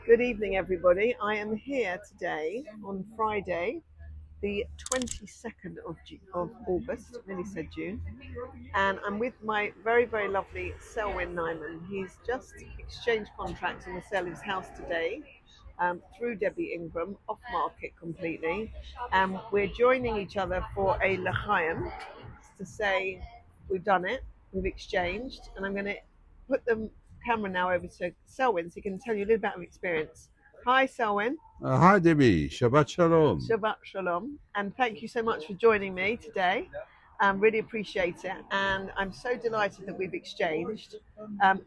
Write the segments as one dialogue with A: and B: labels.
A: Good evening, everybody. I am here today on Friday, the 22nd of August, nearly said June, and I'm with my very, very lovely Selwyn Nyman. He's just exchanged contracts on the sale of his house today through Debbie Ingram, off market completely. We're joining each other for a L'chaim to say we've done it, we've exchanged, and I'm going to put the camera now over to Selwyn so he can tell you a little bit of experience. Hi, Selwyn.
B: Hi, Debbie. Shabbat Shalom.
A: Shabbat Shalom. And thank you so much for joining me today. Really appreciate it. And I'm so delighted that we've exchanged.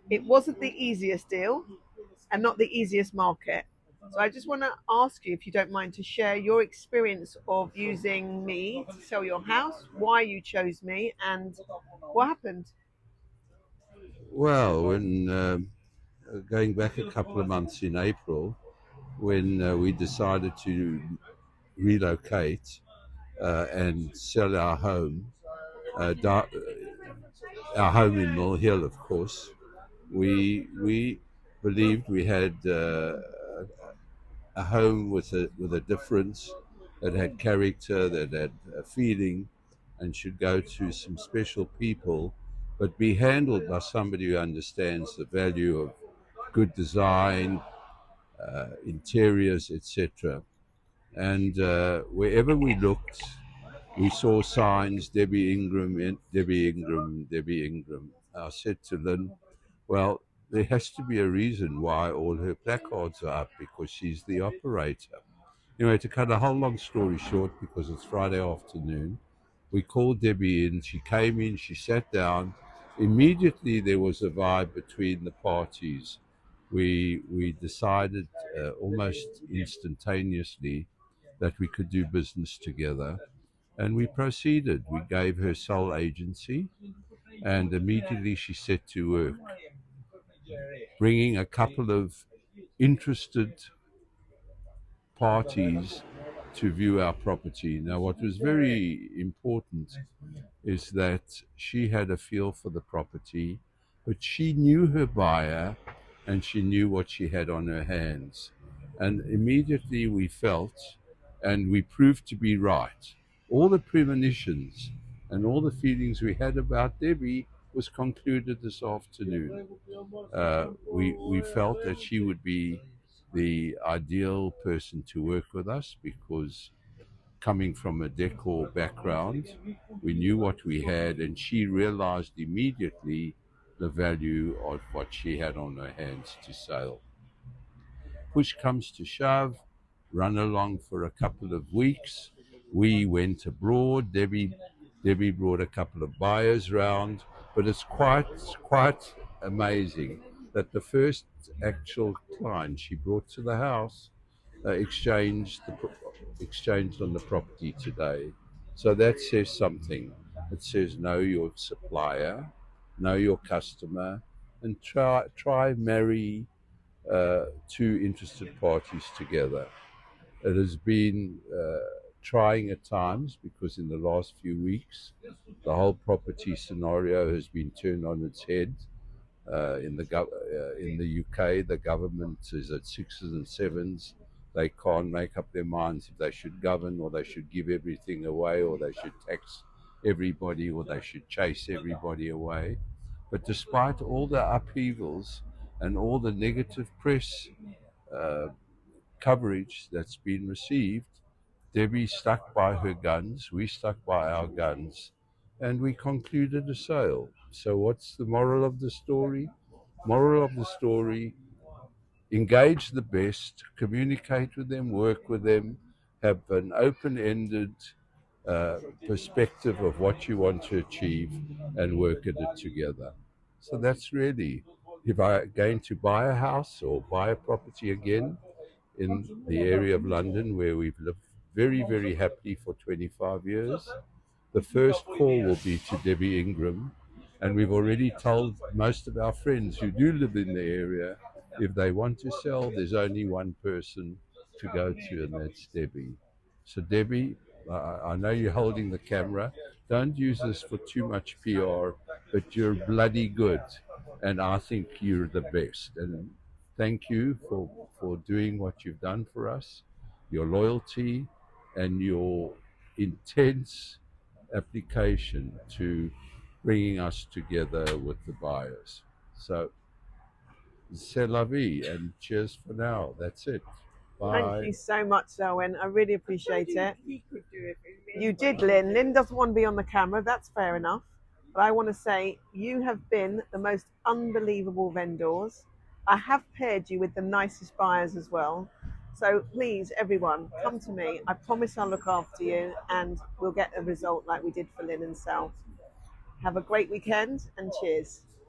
A: It wasn't the easiest deal and not the easiest market. So I just want to ask you, if you don't mind, to share your experience of using me to sell your house, why you chose me, and what happened.
B: Well, when going back a couple of months in April, when we decided to relocate and sell uh, da- our home in Mill Hill, of course, we believed we had a home with a difference that had character, that had a feeling, and should go to some special people, but be handled by somebody who understands the value of good design, interiors, etc. And wherever we looked, we saw signs: Debbie Ingram, Debbie Ingram, Debbie Ingram. I said to Lynn, well, there has to be a reason why all her placards are up, because she's the operator. Anyway, to cut a whole long story short, because it's Friday afternoon, we called Debbie in. She came in, she sat down. Immediately, there was a vibe between the parties. We decided almost instantaneously that we could do business together, and we proceeded. We gave her sole agency, and immediately she set to work, bringing a couple of interested parties to view our property. Now, what was very important is that she had a feel for the property, but she knew her buyer and she knew what she had on her hands. And immediately we felt, and we proved to be right, all the premonitions and all the feelings we had about Debbie was concluded this afternoon. We felt that she would be the ideal person to work with us, because coming from a decor background, we knew what we had, and she realized immediately the value of what she had on her hands to sell. Push comes to shove, run along for a couple of weeks. We went abroad. Debbie brought a couple of buyers round, but it's quite amazing that the first actual client she brought to the house exchanged on the property today. So that says something. It says know your supplier, know your customer, and try marry two interested parties together. It has been trying at times, because in the last few weeks the whole property scenario has been turned on its head. In the UK, the government is at sixes and sevens. They can't make up their minds if they should govern, or they should give everything away, or they should tax everybody, or they should chase everybody away. But despite all the upheavals and all the negative press uh, coverage that's been received, Debbie stuck by her guns, we stuck by our guns, and we concluded a sale. So, what's the moral of the story? Moral of the story: engage the best, communicate with them, work with them, have an open ended uh, perspective of what you want to achieve, and work at it together. So, that's really, if I'm going to buy a house or buy a property again in the area of London where we've lived very, very happily for 25 years, the first call will be to Debbie Ingram. And we've already told most of our friends who do live in the area, if they want to sell, there's only one person to go to, and that's Debbie. So, Debbie, I know you're holding the camera. Don't use this for too much PR, but you're bloody good. And I think you're the best. And thank you for doing what you've done for us, your loyalty, and your intense application to bringing us together with the buyers. So, c'est la vie, and cheers for now. That's it.
A: Thank
B: Bye.
A: you so much, Selwyn. I really appreciate it. You did, Lynn. Lynn doesn't want to be on the camera. That's fair enough. But I want to say you have been the most unbelievable vendors. I have paired you with the nicest buyers as well. So please, everyone, come to me. I promise I'll look after you and we'll get a result like we did for Lynn and Sal. Have a great weekend and cheers.